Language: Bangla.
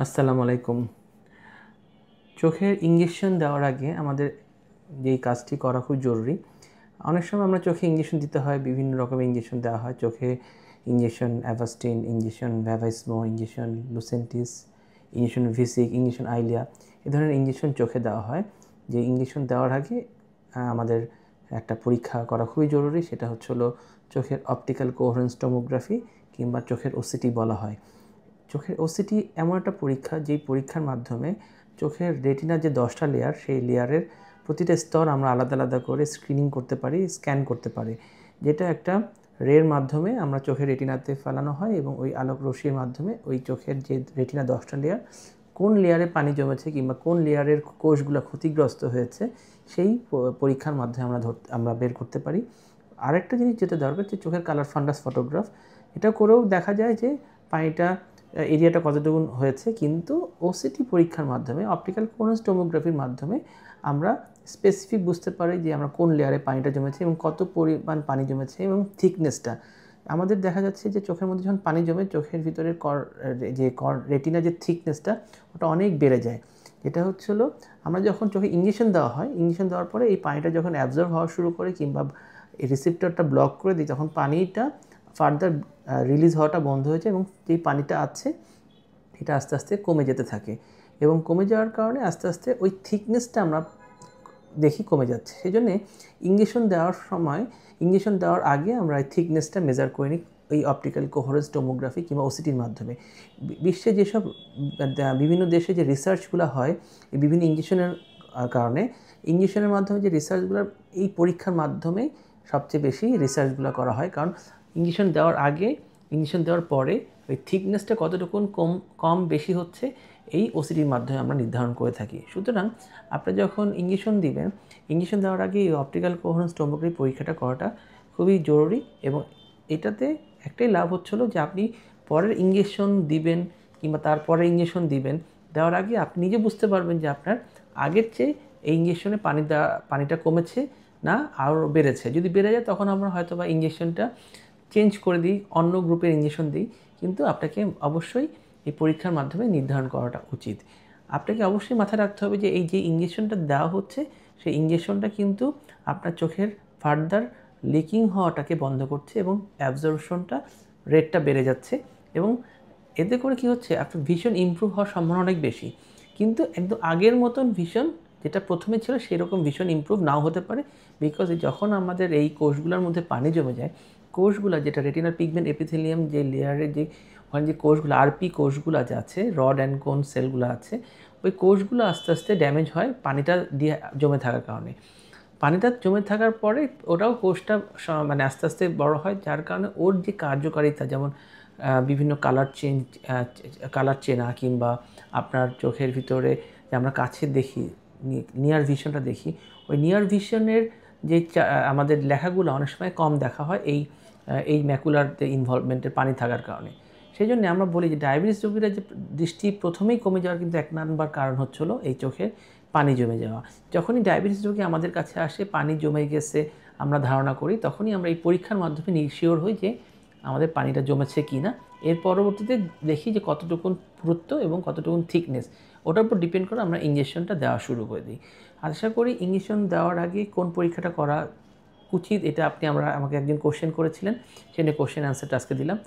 আসসালামু আলাইকুম। চোখের ইঞ্জেকশন দেওয়ার আগে আমাদের যেই কাজটি করা খুব জরুরি। অনেক সময় আমরা চোখে ইঞ্জেকশন দিতে হয়, বিভিন্ন রকমের ইঞ্জেকশন দেওয়া হয়। চোখে injection Avastin, injection Vabysmo, injection Lucentis, injection ভিসিক, ইঞ্জেকশন আইলিয়া, এ ধরনের ইঞ্জেকশন চোখে দেওয়া হয়। যে ইঞ্জেকশন দেওয়ার আগে আমাদের একটা পরীক্ষা করা খুবই জরুরি, সেটা হলো চোখের অপটিক্যাল কোহেরেন্স টোমোগ্রাফি কিংবা চোখের ওসিটি বলা হয়। চোখের ওসিটি এমন একটা পরীক্ষা, যেই পরীক্ষার মাধ্যমে চোখের রেটিনার যে 10টা লেয়ার, সেই লেয়ারের প্রতিটা স্তর আমরা আলাদা আলাদা করে স্ক্রিনিং করতে পারি, স্ক্যান করতে পারি, যেটা একটা রের মাধ্যমে আমরা চোখের রেটিনাতে ফেলানো হয় এবং ওই আলোক রশ্মির মাধ্যমে ওই চোখের যে রেটিনা 10টা লেয়ার, কোন লেয়ারে পানি জমেছে কিংবা কোন লেয়ারের কোষগুলো ক্ষতিগ্রস্ত হয়েছে, সেই পরীক্ষার মাধ্যমে আমরা বের করতে পারি। আরেকটা জিনিস যেটা দরকার, যে চোখের কালার ফান্ডাস ফটোগ্রাফ, এটা করেও দেখা যায় যে পানিটা এরিয়াটা কতটুকু হয়েছে। কিন্তু ওসিটি পরীক্ষার মাধ্যমে, অপটিক্যাল কোহেরেন্স টোমোগ্রাফির মাধ্যমে আমরা স্পেসিফিক বুঝতে পারি যে আমরা কোন লেয়ারে পানিটা জমেছে এবং কত পরিমাণ পানি জমেছে এবং থিকনেসটা। আমাদের দেখা যাচ্ছে যে চোখের মধ্যে যখন পানি জমে, চোখের ভিতরের রেটিনা যে থিকনেসটা, ওটা অনেক বেড়ে যায়। এটা হলো আমরা যখন চোখে ইঞ্জেকশন দেওয়া হয়, ইঞ্জেকশন দেওয়ার পরে এই পানিটা যখন অ্যাবজর্ব হওয়া শুরু করে কিংবা এই রিসেপ্টরটা ব্লক করে দিই, তখন পানিটা ফার্দার রিলিজ হওয়াটা বন্ধ হয়ে যায় এবং যেই পানিটা আছে এটা আস্তে আস্তে কমে যেতে থাকে এবং কমে যাওয়ার কারণে আস্তে আস্তে ওই থিকনেসটা আমরা দেখি কমে যাচ্ছে। সেই জন্যে ইঞ্জেকশন দেওয়ার সময়, ইঞ্জেকশন দেওয়ার আগে আমরা এই থিকনেসটা মেজার করে নিই এই অপটিক্যাল কোহেরেন্স টোমোগ্রাফি কিংবা ওসিটির মাধ্যমে। বিশ্বে যেসব বিভিন্ন দেশে যে রিসার্চগুলো হয় এই বিভিন্ন ইঞ্জেকশনের কারণে, ইঞ্জেকশনের মাধ্যমে যে রিসার্চগুলো, এই পরীক্ষার মাধ্যমেই সবচেয়ে বেশি রিসার্চগুলো করা হয়। কারণ ইঞ্জেকশন দেওয়ার আগে, ইঞ্জেকশন দেওয়ার পরে ওই থিকনেসটা কতটুকু কম বেশি হচ্ছে, এই ওসিটির মাধ্যমে আমরা নির্ধারণ করে থাকি। সুতরাং আপনি যখন ইঞ্জেকশন দিবেন, ইঞ্জেকশন দেওয়ার আগে এই অপটিক্যাল কোহেরেন্স টোমোগ্রাফি পরীক্ষাটা করাটা খুবই জরুরি এবং এটাতে একটাই লাভ হচ্ছিলো যে আপনি পরের ইঞ্জেকশন দিবেন কিংবা তারপরে ইঞ্জেকশন দিবেন, দেওয়ার আগে আপনি নিজে বুঝতে পারবেন যে আপনার আগের চেয়ে এই ইঞ্জেকশনে পানিটা কমেছে না আরও বেড়েছে। যদি বেড়ে যায় তখন আমরা হয়তো বা ইঞ্জেকশনটা চেঞ্জ করে দিই, অন্য গ্রুপের ইঞ্জেকশন দিই। কিন্তু আপনাকে অবশ্যই এই পরীক্ষার মাধ্যমে নির্ধারণ করাটা উচিত। আপনাকে অবশ্যই মাথায় রাখতে হবে যে এই যে ইঞ্জেকশনটা দেওয়া হচ্ছে, সেই ইঞ্জেকশনটা কিন্তু আপনার চোখের ফার্দার লিকিং হওয়াটাকে বন্ধ করছে এবং অ্যাবজর্পশনটা রেটটা বেড়ে যাচ্ছে এবং এতে করে কী হচ্ছে, আপনার ভিশন ইমপ্রুভ হওয়ার সম্ভাবনা অনেক বেশি। কিন্তু একদম আগের মতন ভিশন যেটা প্রথমে ছিল সেরকম ভিশন ইমপ্রুভ নাও হতে পারে। বিকজ যখন আমাদের এই কোষগুলোর মধ্যে পানি জমে যায়, কোষগুলো যেটা রেটিনাল পিগমেন্ট এপিথেলিয়াম যে লেয়ারের যে ওখানে যে কোষগুলো, আরপি কোষগুলো যে আছে, রড অ্যান্ড কোন সেলগুলো আছে, ওই কোষগুলো আস্তে আস্তে ড্যামেজ হয় পানিটা দিয়ে জমে থাকার কারণে। পানিটা জমে থাকার পরে ওটাও কোষটা মানে আস্তে আস্তে বড় হয়, যার কারণে ওর যে কার্যকারিতা, যেমন বিভিন্ন কালার চেনা কিংবা আপনার চোখের ভিতরে যে আমরা কাছে দেখি, নিয়ার ভিশনটা দেখি, ওই নিয়ার ভিশনের যে আমাদের লেখাগুলো অনেক সময় কম দেখা হয় এই ম্যাকুলার ইনভলভমেন্টের পানি থাকার কারণে। সেই জন্য আমরা বলি যে ডায়াবেটিস রোগীরা যে দৃষ্টি প্রথমেই কমে যাওয়ার কিন্তু এক নাম্বার কারণ হলো এই চোখের পানি জমে যাওয়া। যখনই ডায়াবেটিস রোগী আমাদের কাছে আসে, পানি জমে গেছে আমরা ধারণা করি, তখনই আমরা এই পরীক্ষার মাধ্যমে নিশ্চিত হই যে আমাদের পানিটা জমেছে কি না। এর পরবর্তীতে দেখি যে কতটুকু পুরুত্ব এবং কতটুকু থিকনেস, ওটার উপর ডিপেন্ড করে আমরা ইঞ্জেকশনটা দেওয়া শুরু করে দিই। আশা করি ইঞ্জেকশন দেওয়ার আগে কোন পরীক্ষাটা করা উচিত, এটা আমাকে একদিন কোশ্চেন করেছিলেন, সেটা কোশ্চেন অ্যান্সারটা আজকে দিলাম।